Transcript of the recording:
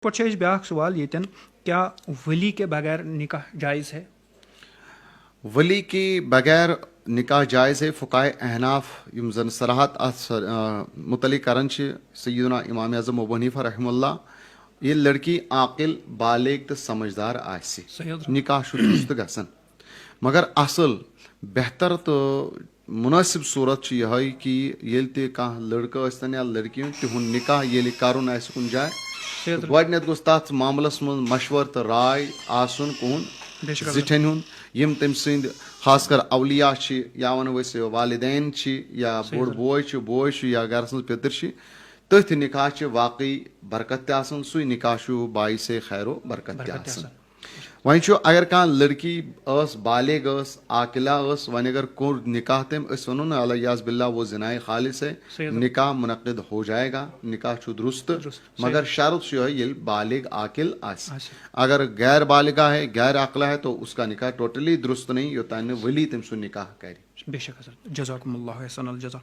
پہ بیاکھ سوال یتن کیا ولی کے بغیر نکاح جائز ہے؟ ولی کے بغیر نکاح جائز ہے. فقہائے احناف یم زن صراحت متعلق کران سیدنا امام اعظم ابو حنیفہ رحمہ اللہ یہ لڑکی عاقل بالغ تو سمجھدار نکاح درست گژھان. مگر اصل بہتر تو مناسب صورت یہ کہ یل تہ کانٛہہ لڑکہ ٲسۍتن یا لڑکی تہند نکاح ییٚلہِ کرُن آسہِ کُنہِ جایہِ گۄڈنیتھ گوٚژھ تتھ معاملس منٛز مشورٕ تہٕ راے آسُن کُن زِٹھٮ۪ن ہُنٛد یم تٔمۍ سٕنٛدۍ خاص کر اولیاء چھِ یا ونو أسۍ والدین چھِ یا بوٚڑ بوے چھُ یا گرس منٛز پِتٕر چھِ تٔتھۍ نکاح چھِ واقعی برکت تہِ آسان. سُے نکاح چھُ باعث خیر و برکت تہِ آسان. وۄنۍ چھُ اگر کانٛہہ لڑکی ٲس بالغ ٲس عاقلہ ٲس وۄنۍ اگر کوٚر نکاح تٔمۍ أسۍ ونو نہٕ الیاذ باللہ وہ زِنائے خالص ہے نکاح منعقد ہو جائے گا نکاح چھُ درست مگر شرط چھُ یہے ییٚلہِ بالغ عاقل آسہِ. اگر غیر بالغہ ہے غیر عاقلہ ہے تو اس کا نکاح ٹوٹلی درست نہیں یوتانۍ نہٕ ولی تٔمۍ سُنٛد نکاح کرِ. بے شک حضرت جزاکم اللہ احسن الجزا.